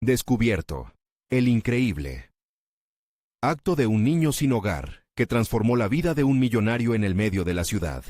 Descubierto. El increíble acto de un niño sin hogar, que transformó la vida de un millonario en el medio de la ciudad.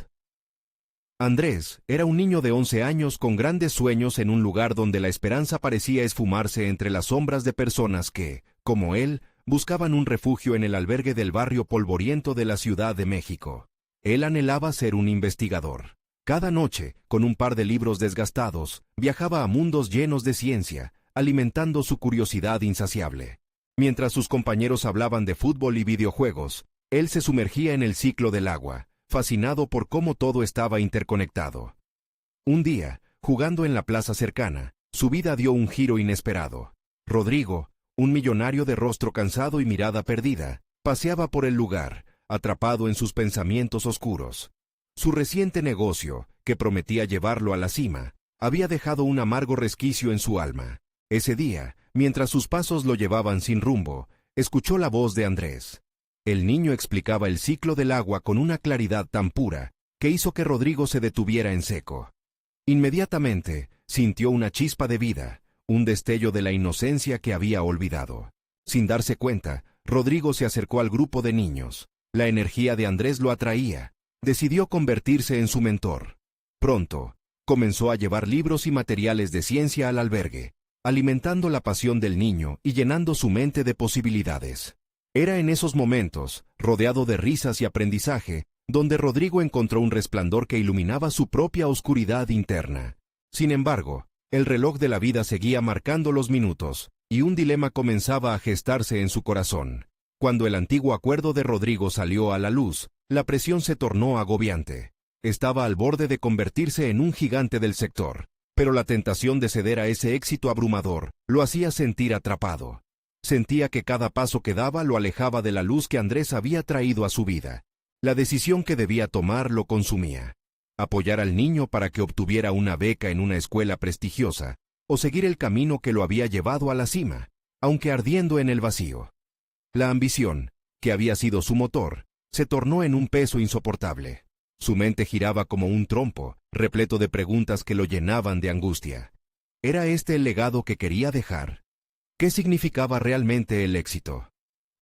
Andrés era un niño de 11 años con grandes sueños en un lugar donde la esperanza parecía esfumarse entre las sombras de personas que, como él, buscaban un refugio en el albergue del barrio polvoriento de la Ciudad de México. Él anhelaba ser un investigador. Cada noche, con un par de libros desgastados, viajaba a mundos llenos de ciencia, alimentando su curiosidad insaciable. Mientras sus compañeros hablaban de fútbol y videojuegos, él se sumergía en el ciclo del agua, fascinado por cómo todo estaba interconectado. Un día, jugando en la plaza cercana, su vida dio un giro inesperado. Rodrigo, un millonario de rostro cansado y mirada perdida, paseaba por el lugar, atrapado en sus pensamientos oscuros. Su reciente negocio, que prometía llevarlo a la cima, había dejado un amargo resquicio en su alma. Ese día, mientras sus pasos lo llevaban sin rumbo, escuchó la voz de Andrés. El niño explicaba el ciclo del agua con una claridad tan pura, que hizo que Rodrigo se detuviera en seco. Inmediatamente, sintió una chispa de vida, un destello de la inocencia que había olvidado. Sin darse cuenta, Rodrigo se acercó al grupo de niños. La energía de Andrés lo atraía. Decidió convertirse en su mentor. Pronto, comenzó a llevar libros y materiales de ciencia al albergue, alimentando la pasión del niño y llenando su mente de posibilidades. Era en esos momentos, rodeado de risas y aprendizaje, donde Rodrigo encontró un resplandor que iluminaba su propia oscuridad interna. Sin embargo, el reloj de la vida seguía marcando los minutos, y un dilema comenzaba a gestarse en su corazón. Cuando el antiguo acuerdo de Rodrigo salió a la luz, la presión se tornó agobiante. Estaba al borde de convertirse en un gigante del sector, pero la tentación de ceder a ese éxito abrumador lo hacía sentir atrapado. Sentía que cada paso que daba lo alejaba de la luz que Andrés había traído a su vida. La decisión que debía tomar lo consumía. Apoyar al niño para que obtuviera una beca en una escuela prestigiosa, o seguir el camino que lo había llevado a la cima, aunque ardiendo en el vacío. La ambición, que había sido su motor, se tornó en un peso insoportable. Su mente giraba como un trompo, repleto de preguntas que lo llenaban de angustia. ¿Era este el legado que quería dejar? ¿Qué significaba realmente el éxito?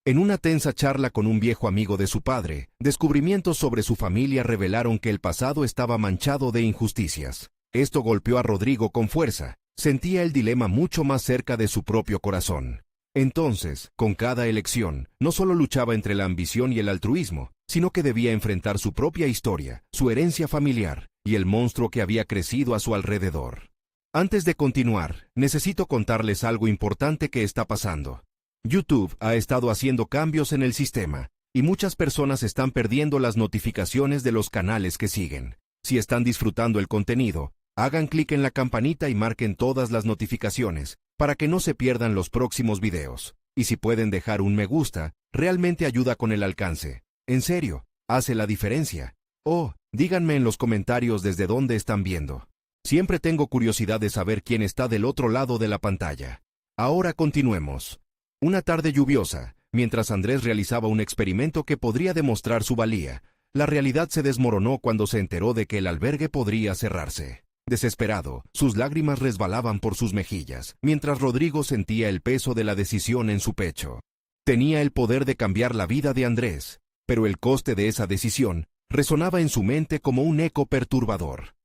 En una tensa charla con un viejo amigo de su padre, descubrimientos sobre su familia revelaron que el pasado estaba manchado de injusticias. Esto golpeó a Rodrigo con fuerza. Sentía el dilema mucho más cerca de su propio corazón. Entonces, con cada elección, no solo luchaba entre la ambición y el altruismo, sino que debía enfrentar su propia historia, su herencia familiar, y el monstruo que había crecido a su alrededor. Antes de continuar, necesito contarles algo importante que está pasando. YouTube ha estado haciendo cambios en el sistema, y muchas personas están perdiendo las notificaciones de los canales que siguen. Si están disfrutando el contenido, hagan clic en la campanita y marquen todas las notificaciones, para que no se pierdan los próximos videos. Y si pueden dejar un me gusta, realmente ayuda con el alcance. En serio, hace la diferencia. Oh, díganme en los comentarios desde dónde están viendo. Siempre tengo curiosidad de saber quién está del otro lado de la pantalla. Ahora continuemos. Una tarde lluviosa, mientras Andrés realizaba un experimento que podría demostrar su valía, la realidad se desmoronó cuando se enteró de que el albergue podría cerrarse. Desesperado, sus lágrimas resbalaban por sus mejillas, mientras Rodrigo sentía el peso de la decisión en su pecho. Tenía el poder de cambiar la vida de Andrés, pero el coste de esa decisión resonaba en su mente como un eco perturbador.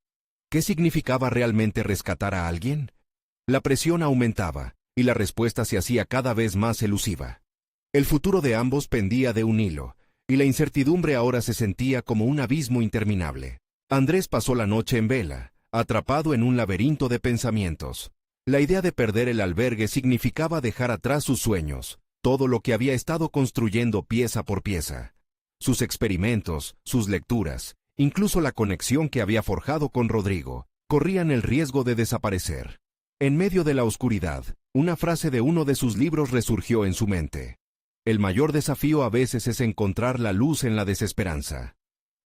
¿Qué significaba realmente rescatar a alguien? La presión aumentaba, y la respuesta se hacía cada vez más elusiva. El futuro de ambos pendía de un hilo, y la incertidumbre ahora se sentía como un abismo interminable. Andrés pasó la noche en vela, atrapado en un laberinto de pensamientos. La idea de perder el albergue significaba dejar atrás sus sueños, todo lo que había estado construyendo pieza por pieza. Sus experimentos, sus lecturas, incluso la conexión que había forjado con Rodrigo, corrían el riesgo de desaparecer. En medio de la oscuridad, una frase de uno de sus libros resurgió en su mente. El mayor desafío a veces es encontrar la luz en la desesperanza.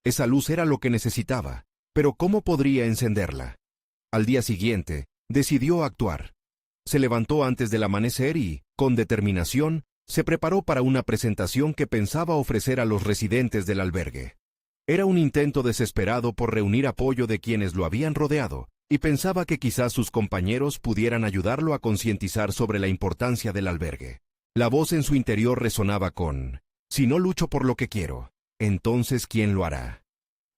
Esa luz era lo que necesitaba, pero ¿cómo podría encenderla? Al día siguiente, decidió actuar. Se levantó antes del amanecer y, con determinación, se preparó para una presentación que pensaba ofrecer a los residentes del albergue. Era un intento desesperado por reunir apoyo de quienes lo habían rodeado, y pensaba que quizás sus compañeros pudieran ayudarlo a concientizar sobre la importancia del albergue. La voz en su interior resonaba con: si no lucho por lo que quiero, entonces ¿quién lo hará?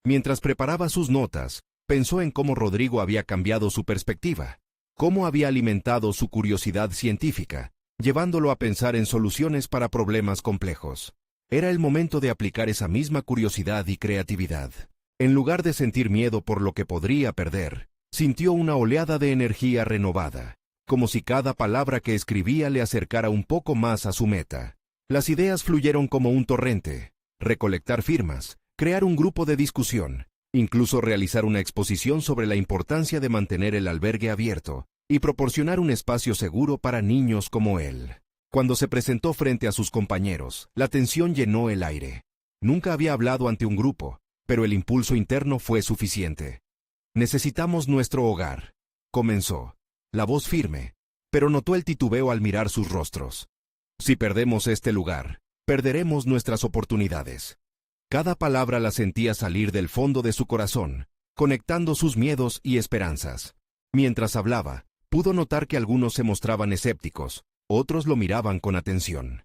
Mientras preparaba sus notas, pensó en cómo Rodrigo había cambiado su perspectiva, cómo había alimentado su curiosidad científica, llevándolo a pensar en soluciones para problemas complejos. Era el momento de aplicar esa misma curiosidad y creatividad. En lugar de sentir miedo por lo que podría perder, sintió una oleada de energía renovada, como si cada palabra que escribía le acercara un poco más a su meta. Las ideas fluyeron como un torrente: recolectar firmas, crear un grupo de discusión, incluso realizar una exposición sobre la importancia de mantener el albergue abierto y proporcionar un espacio seguro para niños como él. Cuando se presentó frente a sus compañeros, la tensión llenó el aire. Nunca había hablado ante un grupo, pero el impulso interno fue suficiente. «Necesitamos nuestro hogar», comenzó, la voz firme, pero notó el titubeo al mirar sus rostros. «Si perdemos este lugar, perderemos nuestras oportunidades». Cada palabra la sentía salir del fondo de su corazón, conectando sus miedos y esperanzas. Mientras hablaba, pudo notar que algunos se mostraban escépticos, otros lo miraban con atención.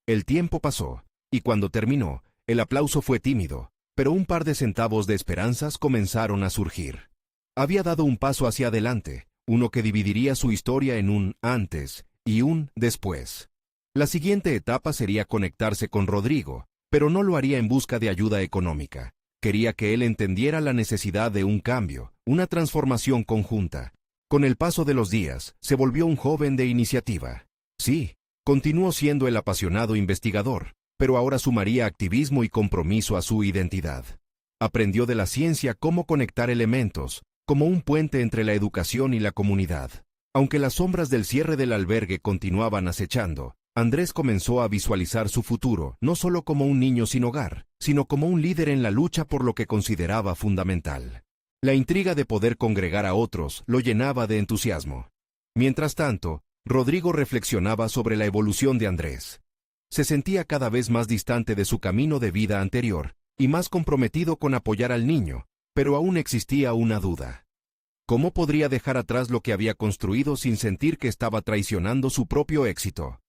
El tiempo pasó, y cuando terminó, el aplauso fue tímido, pero un par de centavos de esperanzas comenzaron a surgir. Había dado un paso hacia adelante, uno que dividiría su historia en un antes y un después. La siguiente etapa sería conectarse con Rodrigo, pero no lo haría en busca de ayuda económica. Quería que él entendiera la necesidad de un cambio, una transformación conjunta. Con el paso de los días, se volvió un joven de iniciativa. Sí, continuó siendo el apasionado investigador, pero ahora sumaría activismo y compromiso a su identidad. Aprendió de la ciencia cómo conectar elementos, como un puente entre la educación y la comunidad. Aunque las sombras del cierre del albergue continuaban acechando, Andrés comenzó a visualizar su futuro no solo como un niño sin hogar, sino como un líder en la lucha por lo que consideraba fundamental. La intriga de poder congregar a otros lo llenaba de entusiasmo. Mientras tanto, Rodrigo reflexionaba sobre la evolución de Andrés. Se sentía cada vez más distante de su camino de vida anterior y más comprometido con apoyar al niño, pero aún existía una duda. ¿Cómo podría dejar atrás lo que había construido sin sentir que estaba traicionando su propio éxito?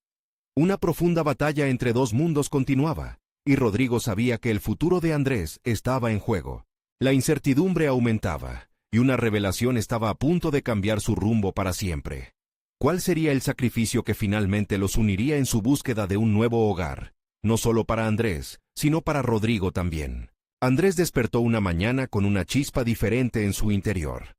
Una profunda batalla entre dos mundos continuaba, y Rodrigo sabía que el futuro de Andrés estaba en juego. La incertidumbre aumentaba, y una revelación estaba a punto de cambiar su rumbo para siempre. ¿Cuál sería el sacrificio que finalmente los uniría en su búsqueda de un nuevo hogar? No solo para Andrés, sino para Rodrigo también. Andrés despertó una mañana con una chispa diferente en su interior.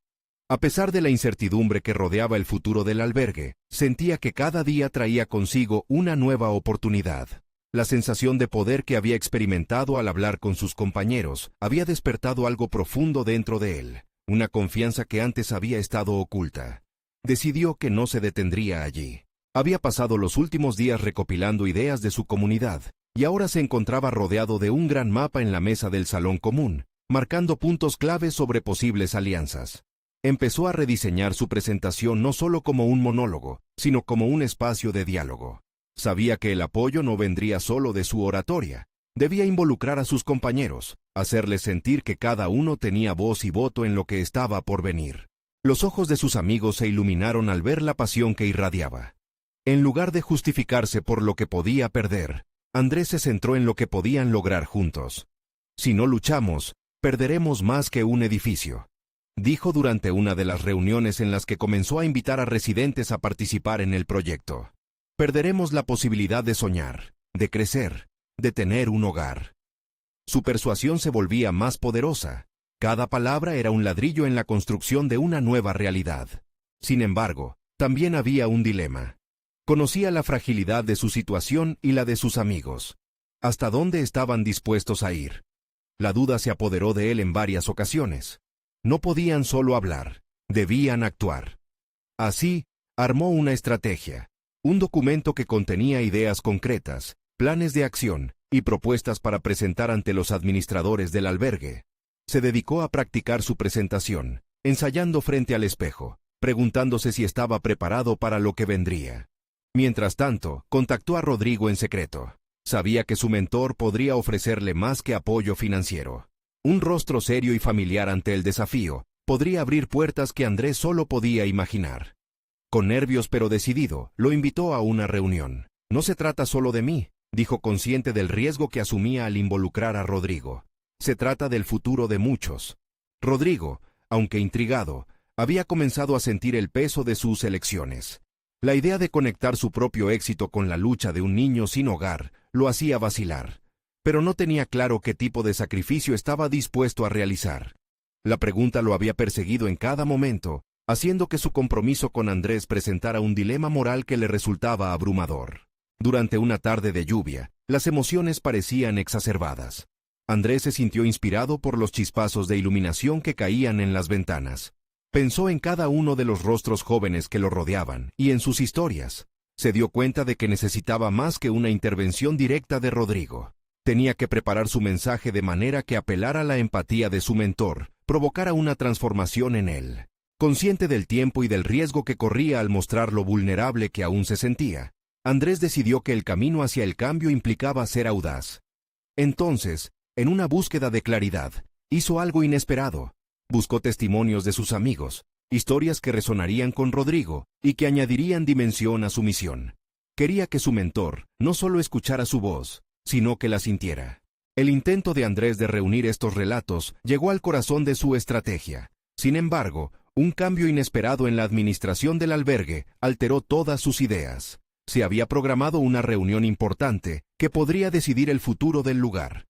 A pesar de la incertidumbre que rodeaba el futuro del albergue, sentía que cada día traía consigo una nueva oportunidad. La sensación de poder que había experimentado al hablar con sus compañeros había despertado algo profundo dentro de él, una confianza que antes había estado oculta. Decidió que no se detendría allí. Había pasado los últimos días recopilando ideas de su comunidad, y ahora se encontraba rodeado de un gran mapa en la mesa del salón común, marcando puntos claves sobre posibles alianzas. Empezó a rediseñar su presentación no solo como un monólogo, sino como un espacio de diálogo. Sabía que el apoyo no vendría solo de su oratoria. Debía involucrar a sus compañeros, hacerles sentir que cada uno tenía voz y voto en lo que estaba por venir. Los ojos de sus amigos se iluminaron al ver la pasión que irradiaba. En lugar de justificarse por lo que podía perder, Andrés se centró en lo que podían lograr juntos. «Si no luchamos, perderemos más que un edificio», dijo durante una de las reuniones en las que comenzó a invitar a residentes a participar en el proyecto. «Perderemos la posibilidad de soñar, de crecer, de tener un hogar». Su persuasión se volvía más poderosa. Cada palabra era un ladrillo en la construcción de una nueva realidad. Sin embargo, también había un dilema. Conocía la fragilidad de su situación y la de sus amigos. ¿Hasta dónde estaban dispuestos a ir? La duda se apoderó de él en varias ocasiones. No podían solo hablar, debían actuar. Así, armó una estrategia, un documento que contenía ideas concretas, planes de acción y propuestas para presentar ante los administradores del albergue. Se dedicó a practicar su presentación, ensayando frente al espejo, preguntándose si estaba preparado para lo que vendría. Mientras tanto, contactó a Rodrigo en secreto. Sabía que su mentor podría ofrecerle más que apoyo financiero. Un rostro serio y familiar ante el desafío, podría abrir puertas que Andrés solo podía imaginar. Con nervios pero decidido, lo invitó a una reunión. «No se trata solo de mí», dijo, consciente del riesgo que asumía al involucrar a Rodrigo. «Se trata del futuro de muchos». Rodrigo, aunque intrigado, había comenzado a sentir el peso de sus elecciones. La idea de conectar su propio éxito con la lucha de un niño sin hogar lo hacía vacilar, pero no tenía claro qué tipo de sacrificio estaba dispuesto a realizar. La pregunta lo había perseguido en cada momento, haciendo que su compromiso con Andrés presentara un dilema moral que le resultaba abrumador. Durante una tarde de lluvia, las emociones parecían exacerbadas. Andrés se sintió inspirado por los chispazos de iluminación que caían en las ventanas. Pensó en cada uno de los rostros jóvenes que lo rodeaban y en sus historias. Se dio cuenta de que necesitaba más que una intervención directa de Rodrigo. Tenía que preparar su mensaje de manera que apelara a la empatía de su mentor, provocara una transformación en él. Consciente del tiempo y del riesgo que corría al mostrar lo vulnerable que aún se sentía, Andrés decidió que el camino hacia el cambio implicaba ser audaz. Entonces, en una búsqueda de claridad, hizo algo inesperado. Buscó testimonios de sus amigos, historias que resonarían con Rodrigo y que añadirían dimensión a su misión. Quería que su mentor no solo escuchara su voz, sino que la sintiera. El intento de Andrés de reunir estos relatos llegó al corazón de su estrategia. Sin embargo, un cambio inesperado en la administración del albergue alteró todas sus ideas. Se había programado una reunión importante que podría decidir el futuro del lugar.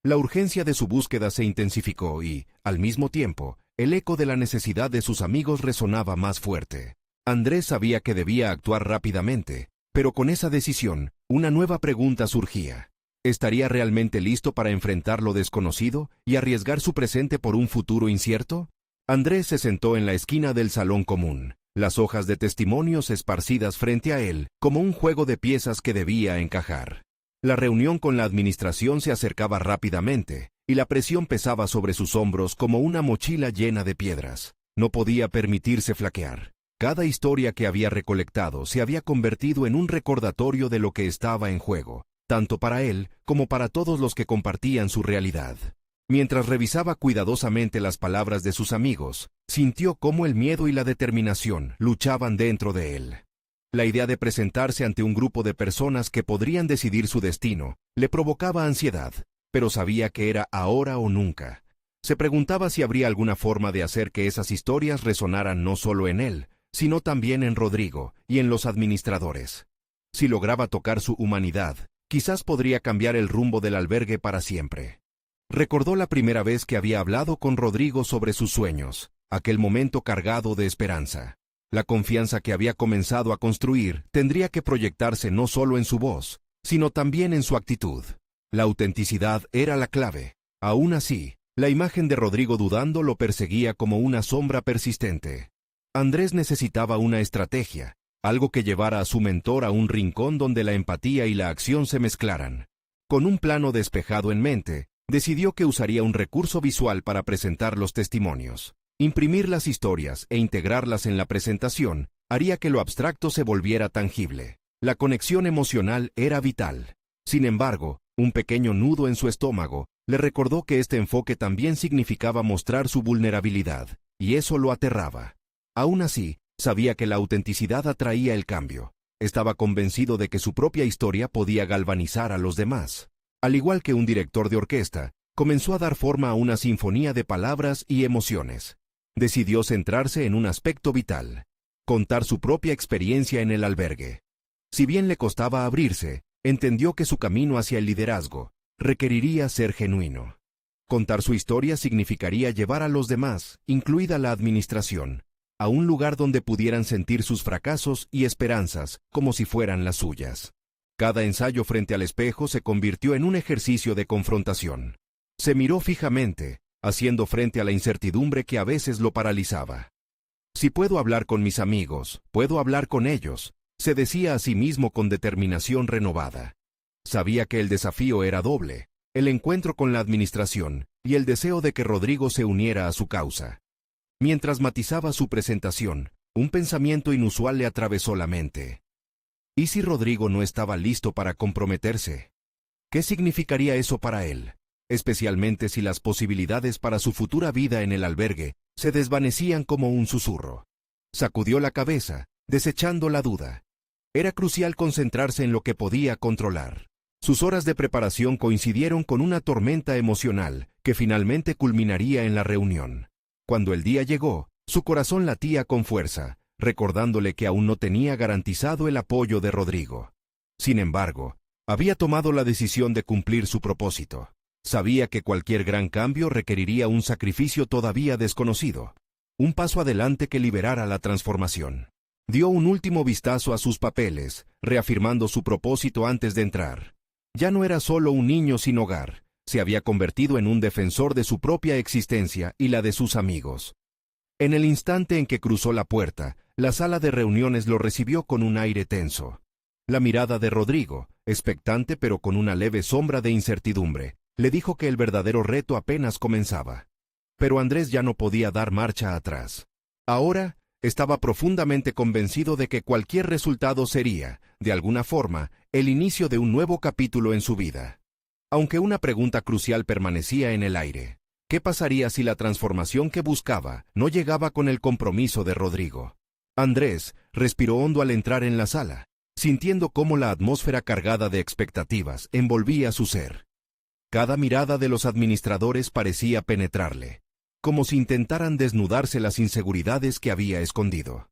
La urgencia de su búsqueda se intensificó y, al mismo tiempo, el eco de la necesidad de sus amigos resonaba más fuerte. Andrés sabía que debía actuar rápidamente, pero con esa decisión, una nueva pregunta surgía. ¿Estaría realmente listo para enfrentar lo desconocido y arriesgar su presente por un futuro incierto? Andrés se sentó en la esquina del salón común, las hojas de testimonios esparcidas frente a él, como un juego de piezas que debía encajar. La reunión con la administración se acercaba rápidamente, y la presión pesaba sobre sus hombros como una mochila llena de piedras. No podía permitirse flaquear. Cada historia que había recolectado se había convertido en un recordatorio de lo que estaba en juego, tanto para él como para todos los que compartían su realidad. Mientras revisaba cuidadosamente las palabras de sus amigos, sintió cómo el miedo y la determinación luchaban dentro de él. La idea de presentarse ante un grupo de personas que podrían decidir su destino le provocaba ansiedad, pero sabía que era ahora o nunca. Se preguntaba si habría alguna forma de hacer que esas historias resonaran no solo en él, sino también en Rodrigo y en los administradores. Si lograba tocar su humanidad, quizás podría cambiar el rumbo del albergue para siempre. Recordó la primera vez que había hablado con Rodrigo sobre sus sueños, aquel momento cargado de esperanza. La confianza que había comenzado a construir tendría que proyectarse no solo en su voz, sino también en su actitud. La autenticidad era la clave. Aún así, la imagen de Rodrigo dudando lo perseguía como una sombra persistente. Andrés necesitaba una estrategia, algo que llevara a su mentor a un rincón donde la empatía y la acción se mezclaran. Con un plano despejado en mente, decidió que usaría un recurso visual para presentar los testimonios. Imprimir las historias e integrarlas en la presentación haría que lo abstracto se volviera tangible. La conexión emocional era vital. Sin embargo, un pequeño nudo en su estómago le recordó que este enfoque también significaba mostrar su vulnerabilidad, y eso lo aterraba. Aún así, sabía que la autenticidad atraía el cambio. Estaba convencido de que su propia historia podía galvanizar a los demás. Al igual que un director de orquesta, comenzó a dar forma a una sinfonía de palabras y emociones. Decidió centrarse en un aspecto vital: contar su propia experiencia en el albergue. Si bien le costaba abrirse, entendió que su camino hacia el liderazgo requeriría ser genuino. Contar su historia significaría llevar a los demás, incluida la administración, a un lugar donde pudieran sentir sus fracasos y esperanzas como si fueran las suyas. Cada ensayo frente al espejo se convirtió en un ejercicio de confrontación. Se miró fijamente, haciendo frente a la incertidumbre que a veces lo paralizaba. Si puedo hablar con mis amigos, puedo hablar con ellos, se decía a sí mismo con determinación renovada. Sabía que el desafío era doble: el encuentro con la administración y el deseo de que Rodrigo se uniera a su causa. Mientras matizaba su presentación, un pensamiento inusual le atravesó la mente. ¿Y si Rodrigo no estaba listo para comprometerse? ¿Qué significaría eso para él? Especialmente si las posibilidades para su futura vida en el albergue se desvanecían como un susurro. Sacudió la cabeza, desechando la duda. Era crucial concentrarse en lo que podía controlar. Sus horas de preparación coincidieron con una tormenta emocional que finalmente culminaría en la reunión. Cuando el día llegó, su corazón latía con fuerza, recordándole que aún no tenía garantizado el apoyo de Rodrigo. Sin embargo, había tomado la decisión de cumplir su propósito. Sabía que cualquier gran cambio requeriría un sacrificio todavía desconocido, un paso adelante que liberara la transformación. Dio un último vistazo a sus papeles, reafirmando su propósito antes de entrar. Ya no era solo un niño sin hogar, se había convertido en un defensor de su propia existencia y la de sus amigos. En el instante en que cruzó la puerta, la sala de reuniones lo recibió con un aire tenso. La mirada de Rodrigo, expectante pero con una leve sombra de incertidumbre, le dijo que el verdadero reto apenas comenzaba. Pero Andrés ya no podía dar marcha atrás. Ahora, estaba profundamente convencido de que cualquier resultado sería, de alguna forma, el inicio de un nuevo capítulo en su vida. Aunque una pregunta crucial permanecía en el aire. ¿Qué pasaría si la transformación que buscaba no llegaba con el compromiso de Rodrigo? Andrés respiró hondo al entrar en la sala, sintiendo cómo la atmósfera cargada de expectativas envolvía su ser. Cada mirada de los administradores parecía penetrarle, como si intentaran desnudarse las inseguridades que había escondido.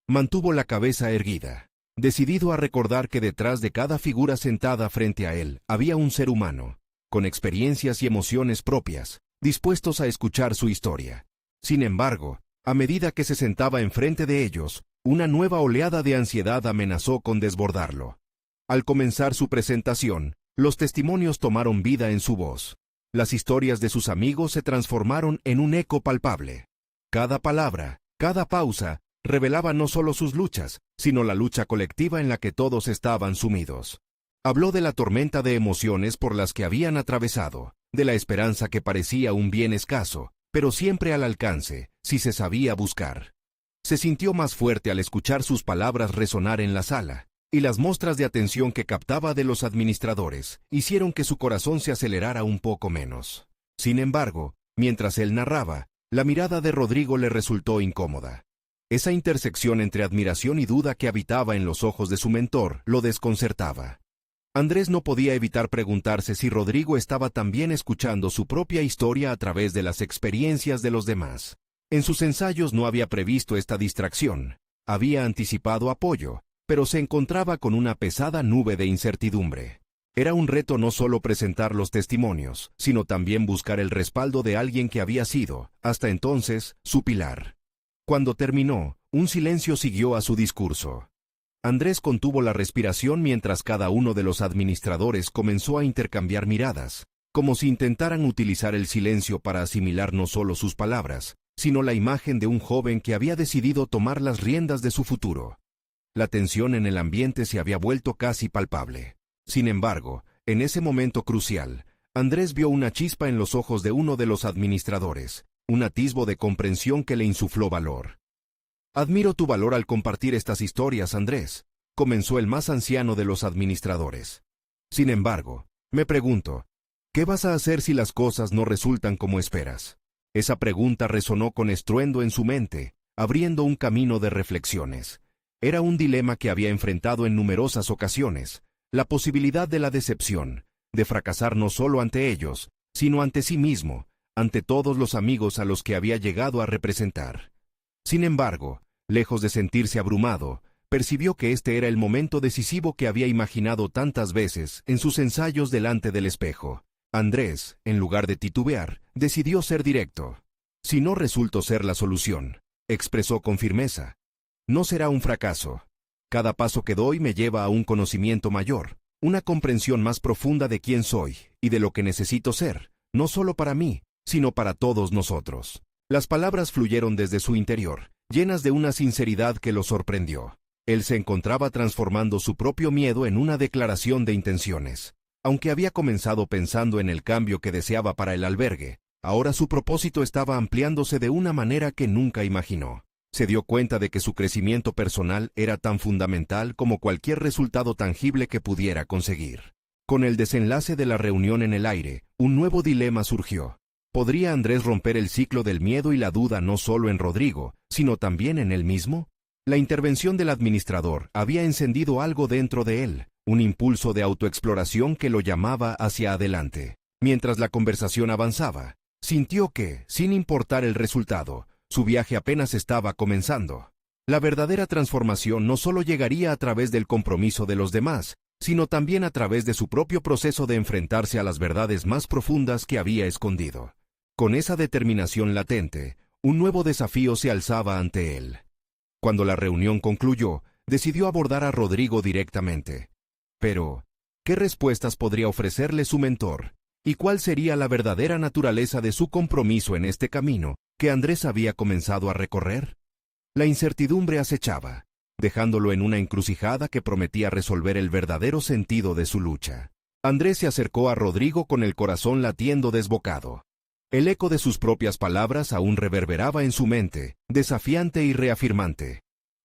Mantuvo la cabeza erguida, decidido a recordar que detrás de cada figura sentada frente a él había un ser humano, con experiencias y emociones propias, dispuestos a escuchar su historia. Sin embargo, a medida que se sentaba enfrente de ellos, una nueva oleada de ansiedad amenazó con desbordarlo. Al comenzar su presentación, los testimonios tomaron vida en su voz. Las historias de sus amigos se transformaron en un eco palpable. Cada palabra, cada pausa, revelaba no solo sus luchas, sino la lucha colectiva en la que todos estaban sumidos. Habló de la tormenta de emociones por las que habían atravesado, de la esperanza que parecía un bien escaso, pero siempre al alcance, si se sabía buscar. Se sintió más fuerte al escuchar sus palabras resonar en la sala, y las muestras de atención que captaba de los administradores hicieron que su corazón se acelerara un poco menos. Sin embargo, mientras él narraba, la mirada de Rodrigo le resultó incómoda. Esa intersección entre admiración y duda que habitaba en los ojos de su mentor lo desconcertaba. Andrés no podía evitar preguntarse si Rodrigo estaba también escuchando su propia historia a través de las experiencias de los demás. En sus ensayos no había previsto esta distracción. Había anticipado apoyo, pero se encontraba con una pesada nube de incertidumbre. Era un reto no solo presentar los testimonios, sino también buscar el respaldo de alguien que había sido, hasta entonces, su pilar. Cuando terminó, un silencio siguió a su discurso. Andrés contuvo la respiración mientras cada uno de los administradores comenzó a intercambiar miradas, como si intentaran utilizar el silencio para asimilar no solo sus palabras, sino la imagen de un joven que había decidido tomar las riendas de su futuro. La tensión en el ambiente se había vuelto casi palpable. Sin embargo, en ese momento crucial, Andrés vio una chispa en los ojos de uno de los administradores, un atisbo de comprensión que le insufló valor. «Admiro tu valor al compartir estas historias, Andrés», comenzó el más anciano de los administradores. «Sin embargo, me pregunto, ¿qué vas a hacer si las cosas no resultan como esperas?». Esa pregunta resonó con estruendo en su mente, abriendo un camino de reflexiones. Era un dilema que había enfrentado en numerosas ocasiones, la posibilidad de la decepción, de fracasar no solo ante ellos, sino ante sí mismo, ante todos los amigos a los que había llegado a representar. Sin embargo, lejos de sentirse abrumado, percibió que este era el momento decisivo que había imaginado tantas veces en sus ensayos delante del espejo. Andrés, en lugar de titubear, decidió ser directo. «Si no resulto ser la solución», expresó con firmeza, «no será un fracaso. Cada paso que doy me lleva a un conocimiento mayor, una comprensión más profunda de quién soy y de lo que necesito ser, no solo para mí, sino para todos nosotros». Las palabras fluyeron desde su interior, llenas de una sinceridad que lo sorprendió. Él se encontraba transformando su propio miedo en una declaración de intenciones. Aunque había comenzado pensando en el cambio que deseaba para el albergue, ahora su propósito estaba ampliándose de una manera que nunca imaginó. Se dio cuenta de que su crecimiento personal era tan fundamental como cualquier resultado tangible que pudiera conseguir. Con el desenlace de la reunión en el aire, un nuevo dilema surgió. ¿Podría Andrés romper el ciclo del miedo y la duda no solo en Rodrigo, sino también en él mismo? La intervención del administrador había encendido algo dentro de él, un impulso de autoexploración que lo llamaba hacia adelante. Mientras la conversación avanzaba, sintió que, sin importar el resultado, su viaje apenas estaba comenzando. La verdadera transformación no solo llegaría a través del compromiso de los demás, sino también a través de su propio proceso de enfrentarse a las verdades más profundas que había escondido. Con esa determinación latente, un nuevo desafío se alzaba ante él. Cuando la reunión concluyó, decidió abordar a Rodrigo directamente. Pero, ¿qué respuestas podría ofrecerle su mentor? ¿Y cuál sería la verdadera naturaleza de su compromiso en este camino que Andrés había comenzado a recorrer? La incertidumbre acechaba, dejándolo en una encrucijada que prometía resolver el verdadero sentido de su lucha. Andrés se acercó a Rodrigo con el corazón latiendo desbocado. El eco de sus propias palabras aún reverberaba en su mente, desafiante y reafirmante.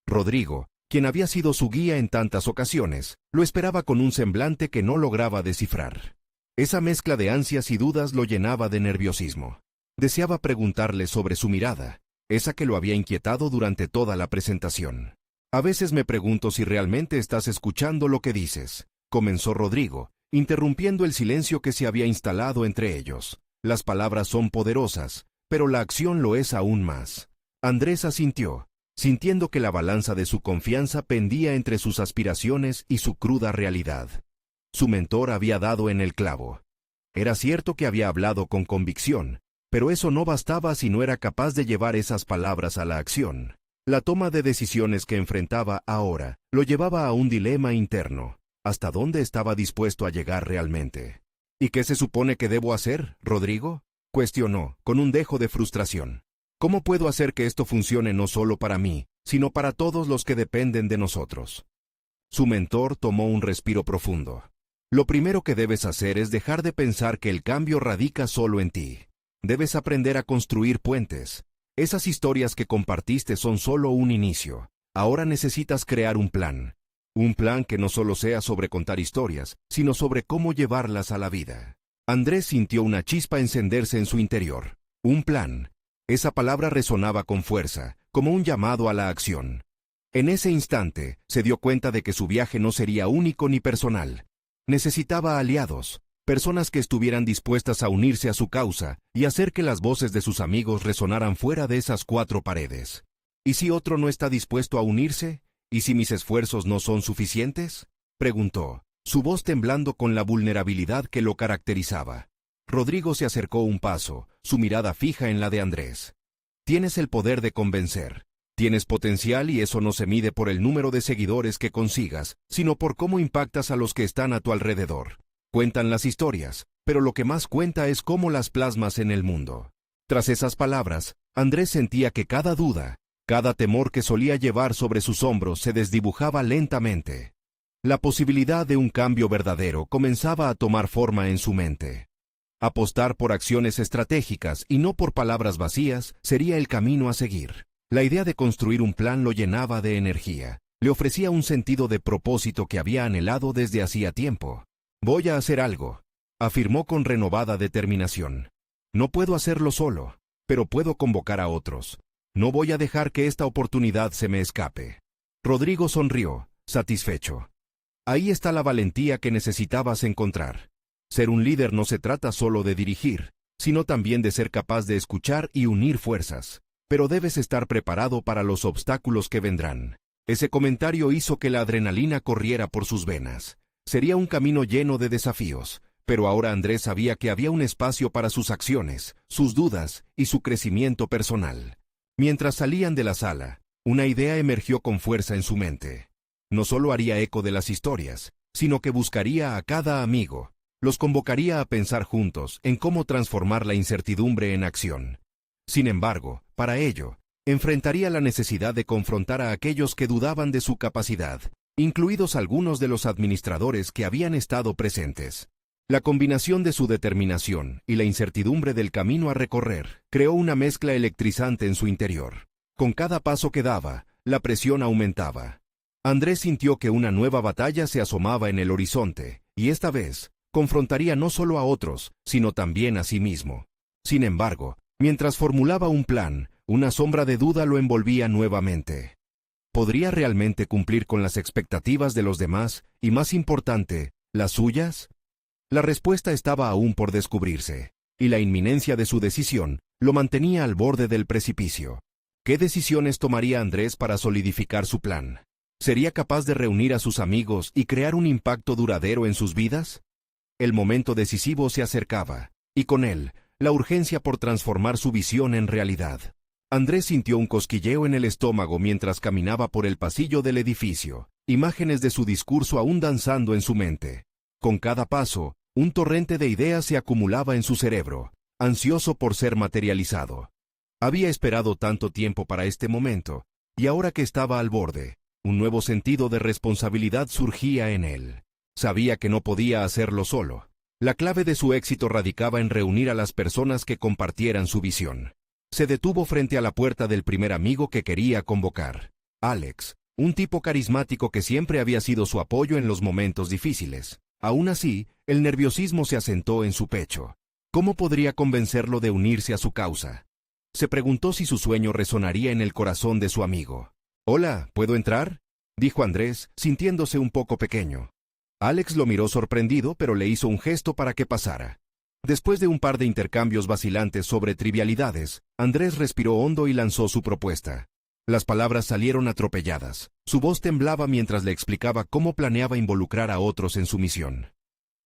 Rodrigo, quien había sido su guía en tantas ocasiones, lo esperaba con un semblante que no lograba descifrar. Esa mezcla de ansias y dudas lo llenaba de nerviosismo. Deseaba preguntarle sobre su mirada, esa que lo había inquietado durante toda la presentación. A veces me pregunto si realmente estás escuchando lo que dices, comenzó Rodrigo, interrumpiendo el silencio que se había instalado entre ellos. Las palabras son poderosas, pero la acción lo es aún más. Andrés asintió, sintiendo que la balanza de su confianza pendía entre sus aspiraciones y su cruda realidad. Su mentor había dado en el clavo. Era cierto que había hablado con convicción, pero eso no bastaba si no era capaz de llevar esas palabras a la acción. La toma de decisiones que enfrentaba ahora lo llevaba a un dilema interno. ¿Hasta dónde estaba dispuesto a llegar realmente? ¿Y qué se supone que debo hacer, Rodrigo?, cuestionó, con un dejo de frustración. ¿Cómo puedo hacer que esto funcione no solo para mí, sino para todos los que dependen de nosotros? Su mentor tomó un respiro profundo. Lo primero que debes hacer es dejar de pensar que el cambio radica solo en ti. Debes aprender a construir puentes. Esas historias que compartiste son solo un inicio. Ahora necesitas crear un plan. Un plan que no solo sea sobre contar historias, sino sobre cómo llevarlas a la vida. Andrés sintió una chispa encenderse en su interior. Un plan. Esa palabra resonaba con fuerza, como un llamado a la acción. En ese instante, se dio cuenta de que su viaje no sería único ni personal. Necesitaba aliados, personas que estuvieran dispuestas a unirse a su causa y hacer que las voces de sus amigos resonaran fuera de esas cuatro paredes. ¿Y si otro no está dispuesto a unirse? ¿Y si mis esfuerzos no son suficientes?, preguntó, su voz temblando con la vulnerabilidad que lo caracterizaba. Rodrigo se acercó un paso, su mirada fija en la de Andrés. Tienes el poder de convencer. Tienes potencial y eso no se mide por el número de seguidores que consigas, sino por cómo impactas a los que están a tu alrededor. Cuentan las historias, pero lo que más cuenta es cómo las plasmas en el mundo. Tras esas palabras, Andrés sentía que cada duda, cada temor que solía llevar sobre sus hombros se desdibujaba lentamente. La posibilidad de un cambio verdadero comenzaba a tomar forma en su mente. Apostar por acciones estratégicas y no por palabras vacías sería el camino a seguir. La idea de construir un plan lo llenaba de energía. Le ofrecía un sentido de propósito que había anhelado desde hacía tiempo. Voy a hacer algo, afirmó con renovada determinación. No puedo hacerlo solo, pero puedo convocar a otros. No voy a dejar que esta oportunidad se me escape. Rodrigo sonrió, satisfecho. Ahí está la valentía que necesitabas encontrar. Ser un líder no se trata solo de dirigir, sino también de ser capaz de escuchar y unir fuerzas. Pero debes estar preparado para los obstáculos que vendrán. Ese comentario hizo que la adrenalina corriera por sus venas. Sería un camino lleno de desafíos, pero ahora Andrés sabía que había un espacio para sus acciones, sus dudas y su crecimiento personal. Mientras salían de la sala, una idea emergió con fuerza en su mente. No solo haría eco de las historias, sino que buscaría a cada amigo, los convocaría a pensar juntos en cómo transformar la incertidumbre en acción. Sin embargo, para ello, enfrentaría la necesidad de confrontar a aquellos que dudaban de su capacidad, incluidos algunos de los administradores que habían estado presentes. La combinación de su determinación y la incertidumbre del camino a recorrer creó una mezcla electrizante en su interior. Con cada paso que daba, la presión aumentaba. Andrés sintió que una nueva batalla se asomaba en el horizonte, y esta vez, confrontaría no solo a otros, sino también a sí mismo. Sin embargo, mientras formulaba un plan, una sombra de duda lo envolvía nuevamente. ¿Podría realmente cumplir con las expectativas de los demás y, más importante, las suyas? La respuesta estaba aún por descubrirse, y la inminencia de su decisión lo mantenía al borde del precipicio. ¿Qué decisiones tomaría Andrés para solidificar su plan? ¿Sería capaz de reunir a sus amigos y crear un impacto duradero en sus vidas? El momento decisivo se acercaba, y con él, la urgencia por transformar su visión en realidad. Andrés sintió un cosquilleo en el estómago mientras caminaba por el pasillo del edificio, imágenes de su discurso aún danzando en su mente. Con cada paso, un torrente de ideas se acumulaba en su cerebro, ansioso por ser materializado. Había esperado tanto tiempo para este momento, y ahora que estaba al borde, un nuevo sentido de responsabilidad surgía en él. Sabía que no podía hacerlo solo. La clave de su éxito radicaba en reunir a las personas que compartieran su visión. Se detuvo frente a la puerta del primer amigo que quería convocar. Alex, un tipo carismático que siempre había sido su apoyo en los momentos difíciles. Aún así, el nerviosismo se asentó en su pecho. ¿Cómo podría convencerlo de unirse a su causa? Se preguntó si su sueño resonaría en el corazón de su amigo. «Hola, ¿puedo entrar?», dijo Andrés, sintiéndose un poco pequeño. Alex lo miró sorprendido, pero le hizo un gesto para que pasara. Después de un par de intercambios vacilantes sobre trivialidades, Andrés respiró hondo y lanzó su propuesta. Las palabras salieron atropelladas. Su voz temblaba mientras le explicaba cómo planeaba involucrar a otros en su misión.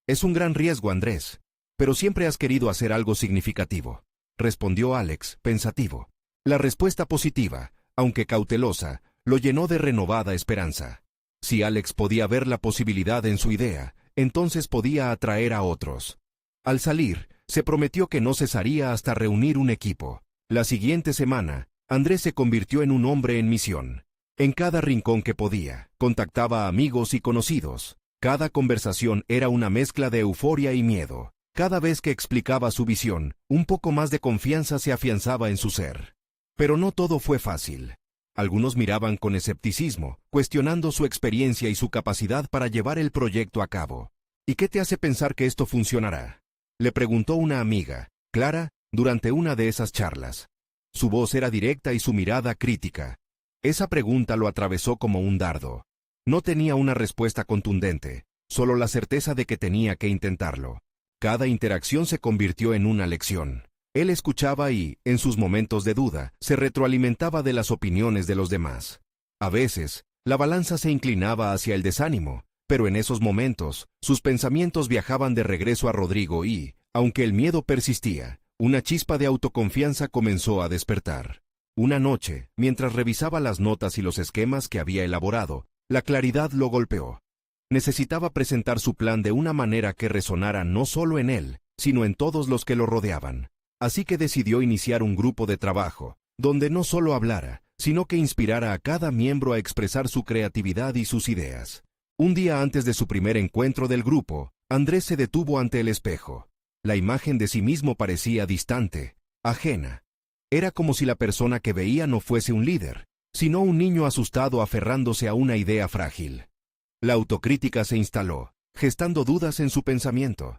«Es un gran riesgo, Andrés, pero siempre has querido hacer algo significativo», respondió Alex, pensativo. La respuesta positiva, aunque cautelosa, lo llenó de renovada esperanza. Si Alex podía ver la posibilidad en su idea, entonces podía atraer a otros. Al salir, se prometió que no cesaría hasta reunir un equipo. La siguiente semana, Andrés se convirtió en un hombre en misión. En cada rincón que podía, contactaba a amigos y conocidos. Cada conversación era una mezcla de euforia y miedo. Cada vez que explicaba su visión, un poco más de confianza se afianzaba en su ser. Pero no todo fue fácil. Algunos miraban con escepticismo, cuestionando su experiencia y su capacidad para llevar el proyecto a cabo. «¿Y qué te hace pensar que esto funcionará?», le preguntó una amiga, Clara, durante una de esas charlas. Su voz era directa y su mirada crítica. Esa pregunta lo atravesó como un dardo. No tenía una respuesta contundente, solo la certeza de que tenía que intentarlo. Cada interacción se convirtió en una lección. Él escuchaba y, en sus momentos de duda, se retroalimentaba de las opiniones de los demás. A veces, la balanza se inclinaba hacia el desánimo, pero en esos momentos, sus pensamientos viajaban de regreso a Rodrigo y, aunque el miedo persistía, una chispa de autoconfianza comenzó a despertar. Una noche, mientras revisaba las notas y los esquemas que había elaborado, la claridad lo golpeó. Necesitaba presentar su plan de una manera que resonara no solo en él, sino en todos los que lo rodeaban. Así que decidió iniciar un grupo de trabajo, donde no solo hablara, sino que inspirara a cada miembro a expresar su creatividad y sus ideas. Un día antes de su primer encuentro del grupo, Andrés se detuvo ante el espejo. La imagen de sí mismo parecía distante, ajena. Era como si la persona que veía no fuese un líder, sino un niño asustado aferrándose a una idea frágil. La autocrítica se instaló, gestando dudas en su pensamiento.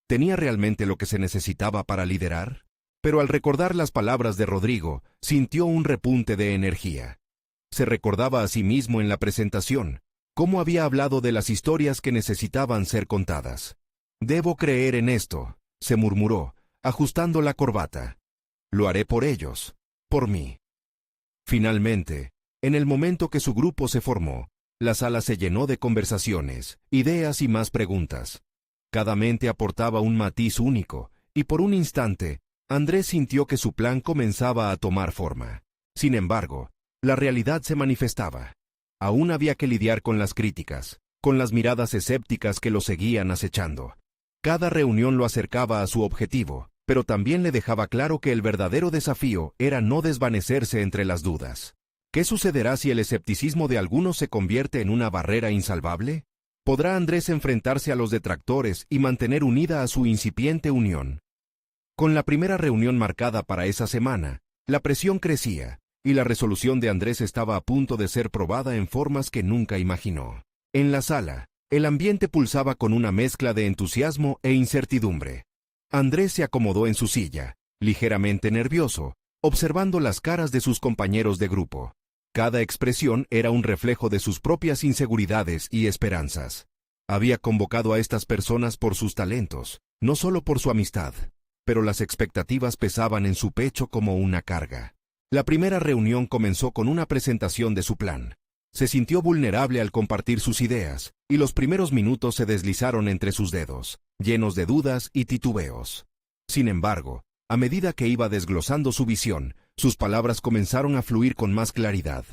¿Tenía realmente lo que se necesitaba para liderar? Pero al recordar las palabras de Rodrigo, sintió un repunte de energía. Se recordaba a sí mismo en la presentación, cómo había hablado de las historias que necesitaban ser contadas. «Debo creer en esto», se murmuró, ajustando la corbata. «Lo haré por ellos, por mí». Finalmente, en el momento que su grupo se formó, la sala se llenó de conversaciones, ideas y más preguntas. Cada mente aportaba un matiz único, y por un instante, Andrés sintió que su plan comenzaba a tomar forma. Sin embargo, la realidad se manifestaba. Aún había que lidiar con las críticas, con las miradas escépticas que lo seguían acechando. Cada reunión lo acercaba a su objetivo, pero también le dejaba claro que el verdadero desafío era no desvanecerse entre las dudas. ¿Qué sucederá si el escepticismo de algunos se convierte en una barrera insalvable? ¿Podrá Andrés enfrentarse a los detractores y mantener unida a su incipiente unión? Con la primera reunión marcada para esa semana, la presión crecía, y la resolución de Andrés estaba a punto de ser probada en formas que nunca imaginó. En la sala, el ambiente pulsaba con una mezcla de entusiasmo e incertidumbre. Andrés se acomodó en su silla, ligeramente nervioso, observando las caras de sus compañeros de grupo. Cada expresión era un reflejo de sus propias inseguridades y esperanzas. Había convocado a estas personas por sus talentos, no solo por su amistad, pero las expectativas pesaban en su pecho como una carga. La primera reunión comenzó con una presentación de su plan. Se sintió vulnerable al compartir sus ideas, y los primeros minutos se deslizaron entre sus dedos, llenos de dudas y titubeos. Sin embargo, a medida que iba desglosando su visión, sus palabras comenzaron a fluir con más claridad.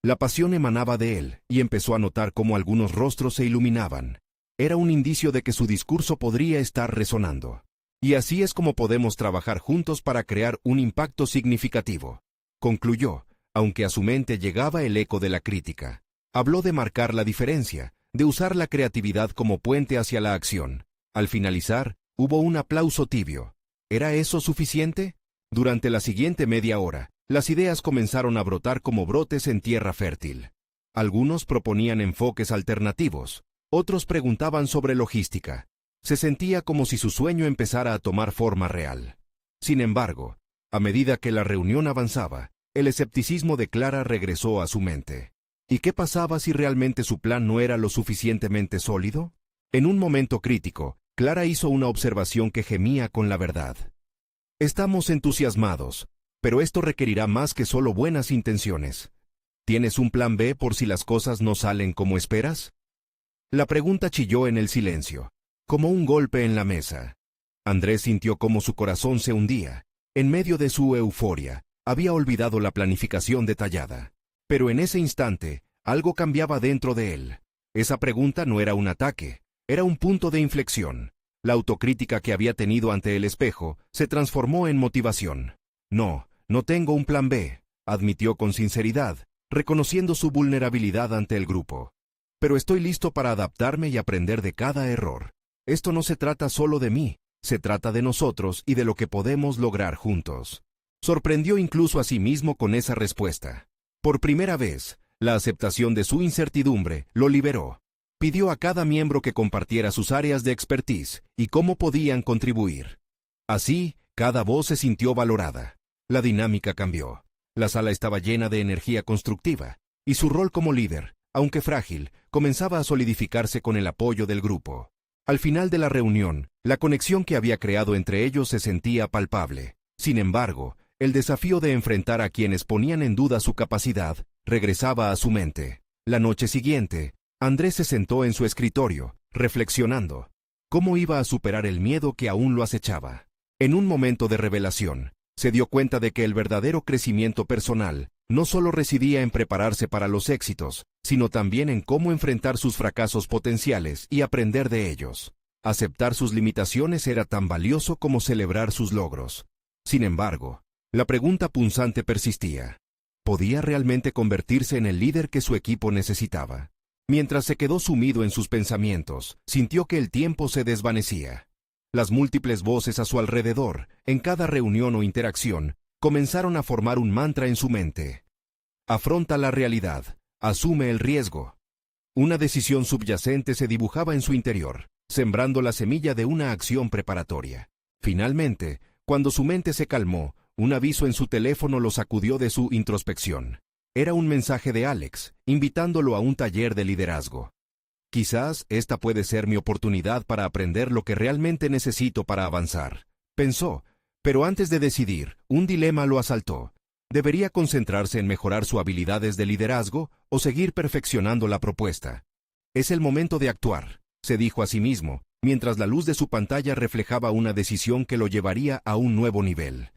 La pasión emanaba de él, y empezó a notar cómo algunos rostros se iluminaban. Era un indicio de que su discurso podría estar resonando. Y así es como podemos trabajar juntos para crear un impacto significativo, concluyó, aunque a su mente llegaba el eco de la crítica. Habló de marcar la diferencia, de usar la creatividad como puente hacia la acción. Al finalizar, hubo un aplauso tibio. ¿Era eso suficiente? Durante la siguiente media hora, las ideas comenzaron a brotar como brotes en tierra fértil. Algunos proponían enfoques alternativos, otros preguntaban sobre logística. Se sentía como si su sueño empezara a tomar forma real. Sin embargo, a medida que la reunión avanzaba, el escepticismo de Clara regresó a su mente. ¿Y qué pasaba si realmente su plan no era lo suficientemente sólido? En un momento crítico, Clara hizo una observación que gemía con la verdad. Estamos entusiasmados, pero esto requerirá más que solo buenas intenciones. ¿Tienes un plan B por si las cosas no salen como esperas? La pregunta chilló en el silencio, como un golpe en la mesa. Andrés sintió cómo su corazón se hundía. En medio de su euforia, había olvidado la planificación detallada. Pero en ese instante, algo cambiaba dentro de él. Esa pregunta no era un ataque, era un punto de inflexión. La autocrítica que había tenido ante el espejo se transformó en motivación. No tengo un plan B, admitió con sinceridad, reconociendo su vulnerabilidad ante el grupo. Pero estoy listo para adaptarme y aprender de cada error. Esto no se trata solo de mí, se trata de nosotros y de lo que podemos lograr juntos. Sorprendió incluso a sí mismo con esa respuesta. Por primera vez, la aceptación de su incertidumbre lo liberó. Pidió a cada miembro que compartiera sus áreas de expertise y cómo podían contribuir. Así, cada voz se sintió valorada. La dinámica cambió. La sala estaba llena de energía constructiva, y su rol como líder, aunque frágil, comenzaba a solidificarse con el apoyo del grupo. Al final de la reunión, la conexión que había creado entre ellos se sentía palpable. Sin embargo, el desafío de enfrentar a quienes ponían en duda su capacidad regresaba a su mente. La noche siguiente, Andrés se sentó en su escritorio, reflexionando. ¿Cómo iba a superar el miedo que aún lo acechaba? En un momento de revelación, se dio cuenta de que el verdadero crecimiento personal no solo residía en prepararse para los éxitos, sino también en cómo enfrentar sus fracasos potenciales y aprender de ellos. Aceptar sus limitaciones era tan valioso como celebrar sus logros. Sin embargo, la pregunta punzante persistía. ¿Podía realmente convertirse en el líder que su equipo necesitaba? Mientras se quedó sumido en sus pensamientos, sintió que el tiempo se desvanecía. Las múltiples voces a su alrededor, en cada reunión o interacción, comenzaron a formar un mantra en su mente. Afronta la realidad, asume el riesgo. Una decisión subyacente se dibujaba en su interior, sembrando la semilla de una acción preparatoria. Finalmente, cuando su mente se calmó, un aviso en su teléfono lo sacudió de su introspección. Era un mensaje de Alex, invitándolo a un taller de liderazgo. Quizás esta puede ser mi oportunidad para aprender lo que realmente necesito para avanzar, pensó, pero antes de decidir, un dilema lo asaltó. ¿Debería concentrarse en mejorar sus habilidades de liderazgo o seguir perfeccionando la propuesta? Es el momento de actuar, se dijo a sí mismo, mientras la luz de su pantalla reflejaba una decisión que lo llevaría a un nuevo nivel.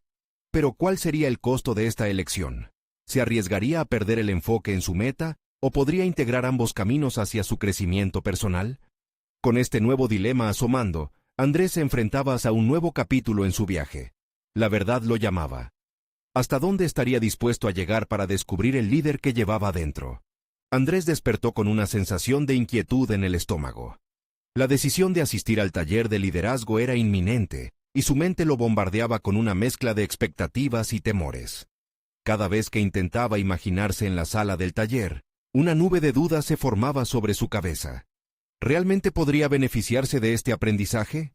Pero ¿cuál sería el costo de esta elección? ¿Se arriesgaría a perder el enfoque en su meta o podría integrar ambos caminos hacia su crecimiento personal? Con este nuevo dilema asomando, Andrés se enfrentaba a un nuevo capítulo en su viaje. La verdad lo llamaba. ¿Hasta dónde estaría dispuesto a llegar para descubrir el líder que llevaba dentro? Andrés despertó con una sensación de inquietud en el estómago. La decisión de asistir al taller de liderazgo era inminente, y su mente lo bombardeaba con una mezcla de expectativas y temores. Cada vez que intentaba imaginarse en la sala del taller, una nube de dudas se formaba sobre su cabeza. ¿Realmente podría beneficiarse de este aprendizaje?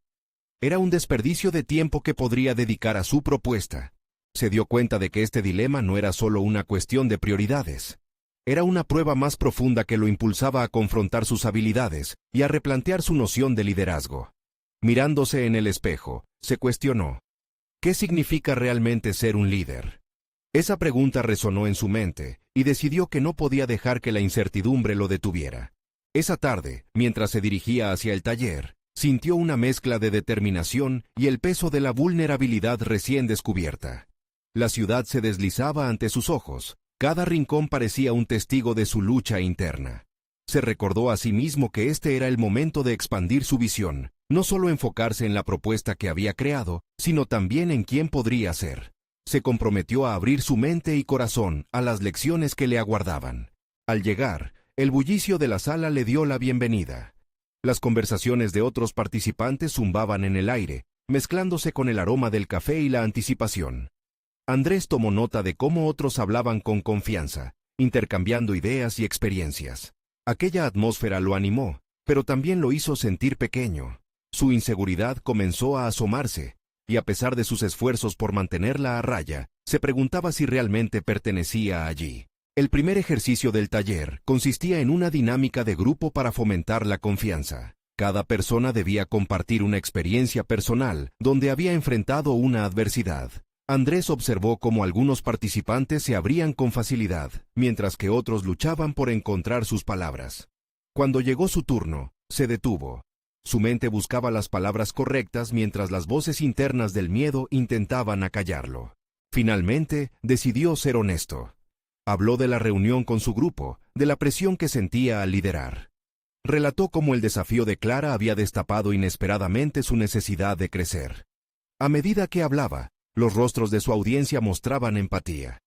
Era un desperdicio de tiempo que podría dedicar a su propuesta. Se dio cuenta de que este dilema no era solo una cuestión de prioridades. Era una prueba más profunda que lo impulsaba a confrontar sus habilidades y a replantear su noción de liderazgo. Mirándose en el espejo, se cuestionó: ¿qué significa realmente ser un líder? Esa pregunta resonó en su mente, y decidió que no podía dejar que la incertidumbre lo detuviera. Esa tarde, mientras se dirigía hacia el taller, sintió una mezcla de determinación y el peso de la vulnerabilidad recién descubierta. La ciudad se deslizaba ante sus ojos, cada rincón parecía un testigo de su lucha interna. Se recordó a sí mismo que este era el momento de expandir su visión, no solo enfocarse en la propuesta que había creado, sino también en quién podría ser. Se comprometió a abrir su mente y corazón a las lecciones que le aguardaban. Al llegar, el bullicio de la sala le dio la bienvenida. Las conversaciones de otros participantes zumbaban en el aire, mezclándose con el aroma del café y la anticipación. Andrés tomó nota de cómo otros hablaban con confianza, intercambiando ideas y experiencias. Aquella atmósfera lo animó, pero también lo hizo sentir pequeño. Su inseguridad comenzó a asomarse, y a pesar de sus esfuerzos por mantenerla a raya, se preguntaba si realmente pertenecía allí. El primer ejercicio del taller consistía en una dinámica de grupo para fomentar la confianza. Cada persona debía compartir una experiencia personal donde había enfrentado una adversidad. Andrés observó cómo algunos participantes se abrían con facilidad, mientras que otros luchaban por encontrar sus palabras. Cuando llegó su turno, se detuvo. Su mente buscaba las palabras correctas mientras las voces internas del miedo intentaban acallarlo. Finalmente, decidió ser honesto. Habló de la reunión con su grupo, de la presión que sentía al liderar. Relató cómo el desafío de Clara había destapado inesperadamente su necesidad de crecer. A medida que hablaba, los rostros de su audiencia mostraban empatía.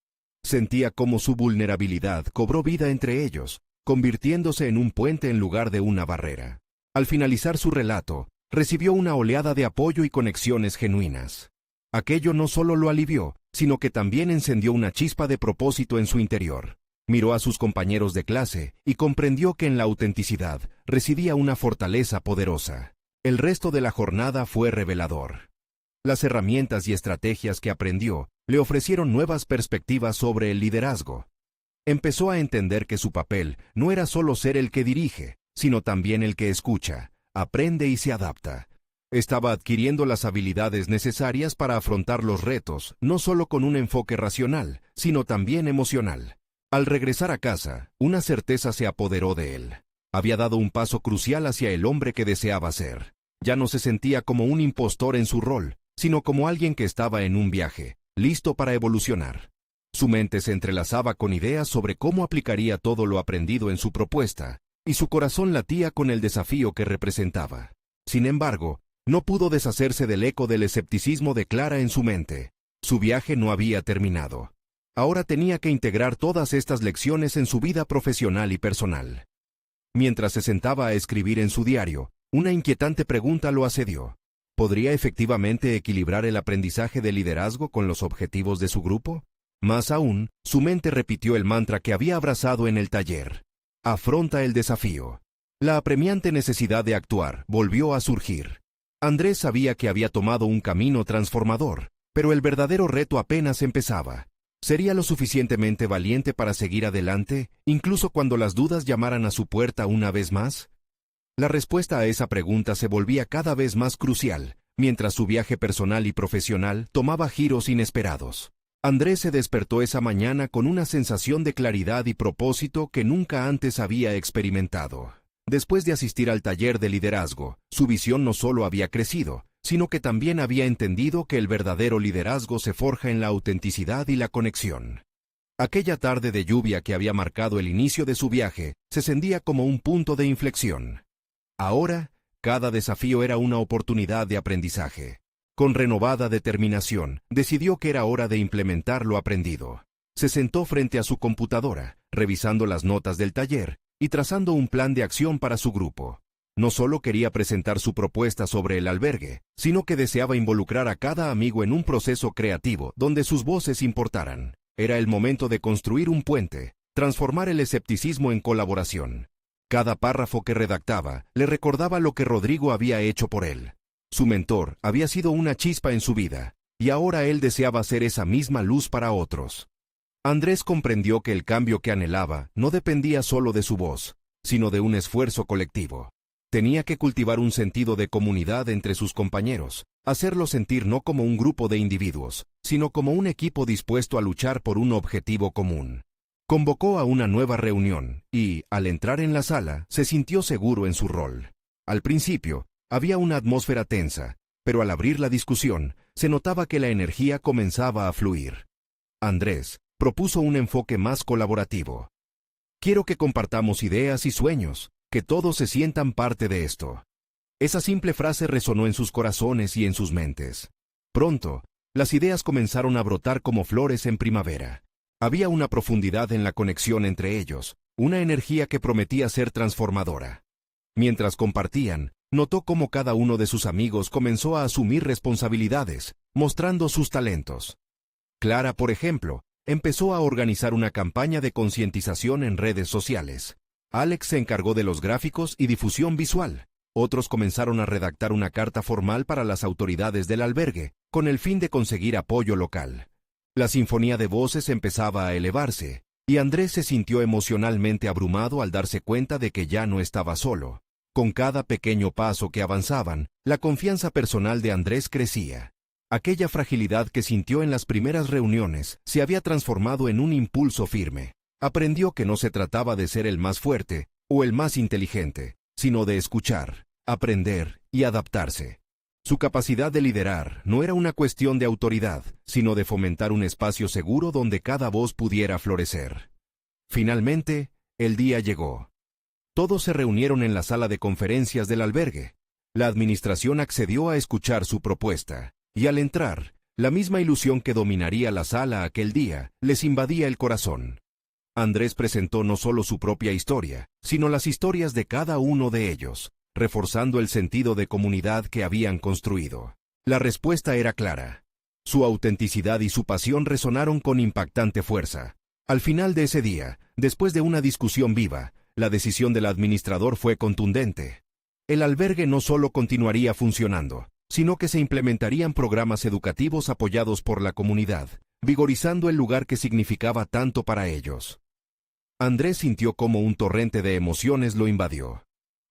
Sentía cómo su vulnerabilidad cobró vida entre ellos, convirtiéndose en un puente en lugar de una barrera. Al finalizar su relato, recibió una oleada de apoyo y conexiones genuinas. Aquello no solo lo alivió, sino que también encendió una chispa de propósito en su interior. Miró a sus compañeros de clase y comprendió que en la autenticidad residía una fortaleza poderosa. El resto de la jornada fue revelador. Las herramientas y estrategias que aprendió le ofrecieron nuevas perspectivas sobre el liderazgo. Empezó a entender que su papel no era solo ser el que dirige, sino también el que escucha, aprende y se adapta. Estaba adquiriendo las habilidades necesarias para afrontar los retos, no solo con un enfoque racional, sino también emocional. Al regresar a casa, una certeza se apoderó de él. Había dado un paso crucial hacia el hombre que deseaba ser. Ya no se sentía como un impostor en su rol, sino como alguien que estaba en un viaje, listo para evolucionar. Su mente se entrelazaba con ideas sobre cómo aplicaría todo lo aprendido en su propuesta, y su corazón latía con el desafío que representaba. Sin embargo, no pudo deshacerse del eco del escepticismo de Clara en su mente. Su viaje no había terminado. Ahora tenía que integrar todas estas lecciones en su vida profesional y personal. Mientras se sentaba a escribir en su diario, una inquietante pregunta lo asedió. ¿Podría efectivamente equilibrar el aprendizaje de liderazgo con los objetivos de su grupo? Más aún, su mente repitió el mantra que había abrazado en el taller. Afronta el desafío. La apremiante necesidad de actuar volvió a surgir. Andrés sabía que había tomado un camino transformador, pero el verdadero reto apenas empezaba. ¿Sería lo suficientemente valiente para seguir adelante, incluso cuando las dudas llamaran a su puerta una vez más? La respuesta a esa pregunta se volvía cada vez más crucial, mientras su viaje personal y profesional tomaba giros inesperados. Andrés se despertó esa mañana con una sensación de claridad y propósito que nunca antes había experimentado. Después de asistir al taller de liderazgo, su visión no solo había crecido, sino que también había entendido que el verdadero liderazgo se forja en la autenticidad y la conexión. Aquella tarde de lluvia que había marcado el inicio de su viaje se sentía como un punto de inflexión. Ahora, cada desafío era una oportunidad de aprendizaje. Con renovada determinación, decidió que era hora de implementar lo aprendido. Se sentó frente a su computadora, revisando las notas del taller y trazando un plan de acción para su grupo. No solo quería presentar su propuesta sobre el albergue, sino que deseaba involucrar a cada amigo en un proceso creativo donde sus voces importaran. Era el momento de construir un puente, transformar el escepticismo en colaboración. Cada párrafo que redactaba le recordaba lo que Rodrigo había hecho por él. Su mentor había sido una chispa en su vida, y ahora él deseaba ser esa misma luz para otros. Andrés comprendió que el cambio que anhelaba no dependía solo de su voz, sino de un esfuerzo colectivo. Tenía que cultivar un sentido de comunidad entre sus compañeros, hacerlos sentir no como un grupo de individuos, sino como un equipo dispuesto a luchar por un objetivo común. Convocó a una nueva reunión y, al entrar en la sala, se sintió seguro en su rol. Al principio, había una atmósfera tensa, pero al abrir la discusión, se notaba que la energía comenzaba a fluir. Andrés propuso un enfoque más colaborativo. Quiero que compartamos ideas y sueños, que todos se sientan parte de esto. Esa simple frase resonó en sus corazones y en sus mentes. Pronto, las ideas comenzaron a brotar como flores en primavera. Había una profundidad en la conexión entre ellos, una energía que prometía ser transformadora. Mientras compartían, notó cómo cada uno de sus amigos comenzó a asumir responsabilidades, mostrando sus talentos. Clara, por ejemplo, empezó a organizar una campaña de concientización en redes sociales. Alex se encargó de los gráficos y difusión visual. Otros comenzaron a redactar una carta formal para las autoridades del albergue, con el fin de conseguir apoyo local. La sinfonía de voces empezaba a elevarse, y Andrés se sintió emocionalmente abrumado al darse cuenta de que ya no estaba solo. Con cada pequeño paso que avanzaban, la confianza personal de Andrés crecía. Aquella fragilidad que sintió en las primeras reuniones se había transformado en un impulso firme. Aprendió que no se trataba de ser el más fuerte o el más inteligente, sino de escuchar, aprender y adaptarse. Su capacidad de liderar no era una cuestión de autoridad, sino de fomentar un espacio seguro donde cada voz pudiera florecer. Finalmente, el día llegó. Todos se reunieron en la sala de conferencias del albergue. La administración accedió a escuchar su propuesta, y al entrar, la misma ilusión que dominaría la sala aquel día les invadía el corazón. Andrés presentó no solo su propia historia, sino las historias de cada uno de ellos, reforzando el sentido de comunidad que habían construido. La respuesta era clara. Su autenticidad y su pasión resonaron con impactante fuerza. Al final de ese día, después de una discusión viva, la decisión del administrador fue contundente. El albergue no solo continuaría funcionando, sino que se implementarían programas educativos apoyados por la comunidad, vigorizando el lugar que significaba tanto para ellos. Andrés sintió como un torrente de emociones lo invadió.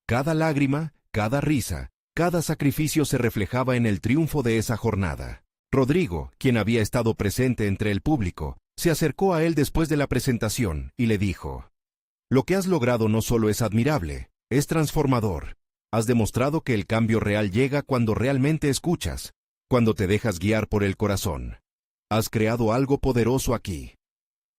Cada lágrima, cada risa, cada sacrificio se reflejaba en el triunfo de esa jornada. Rodrigo, quien había estado presente entre el público, se acercó a él después de la presentación y le dijo: «Lo que has logrado no solo es admirable, es transformador. Has demostrado que el cambio real llega cuando realmente escuchas, cuando te dejas guiar por el corazón. Has creado algo poderoso aquí».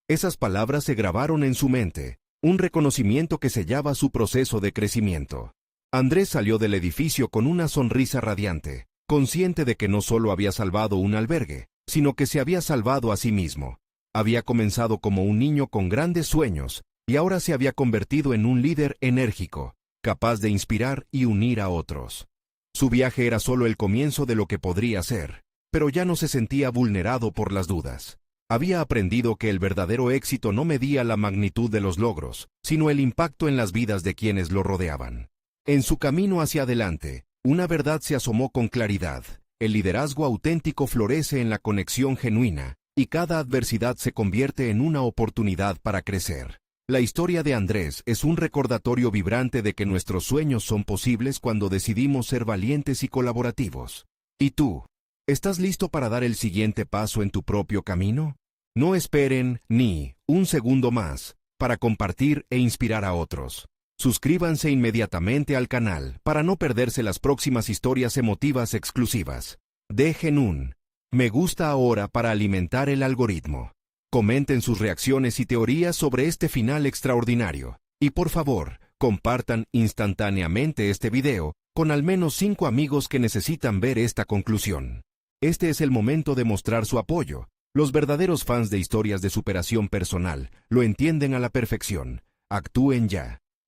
Esas palabras se grabaron en su mente, un reconocimiento que sellaba su proceso de crecimiento. Andrés salió del edificio con una sonrisa radiante, consciente de que no solo había salvado un albergue, sino que se había salvado a sí mismo. Había comenzado como un niño con grandes sueños, y ahora se había convertido en un líder enérgico, capaz de inspirar y unir a otros. Su viaje era solo el comienzo de lo que podría ser, pero ya no se sentía vulnerado por las dudas. Había aprendido que el verdadero éxito no medía la magnitud de los logros, sino el impacto en las vidas de quienes lo rodeaban. En su camino hacia adelante, una verdad se asomó con claridad: el liderazgo auténtico florece en la conexión genuina, y cada adversidad se convierte en una oportunidad para crecer. La historia de Andrés es un recordatorio vibrante de que nuestros sueños son posibles cuando decidimos ser valientes y colaborativos. ¿Y tú? ¿Estás listo para dar el siguiente paso en tu propio camino? No esperen ni un segundo más para compartir e inspirar a otros. Suscríbanse inmediatamente al canal para no perderse las próximas historias emotivas exclusivas. Dejen un me gusta ahora para alimentar el algoritmo. Comenten sus reacciones y teorías sobre este final extraordinario. Y por favor, compartan instantáneamente este video con al menos 5 amigos que necesitan ver esta conclusión. Este es el momento de mostrar su apoyo. Los verdaderos fans de historias de superación personal lo entienden a la perfección. Actúen ya.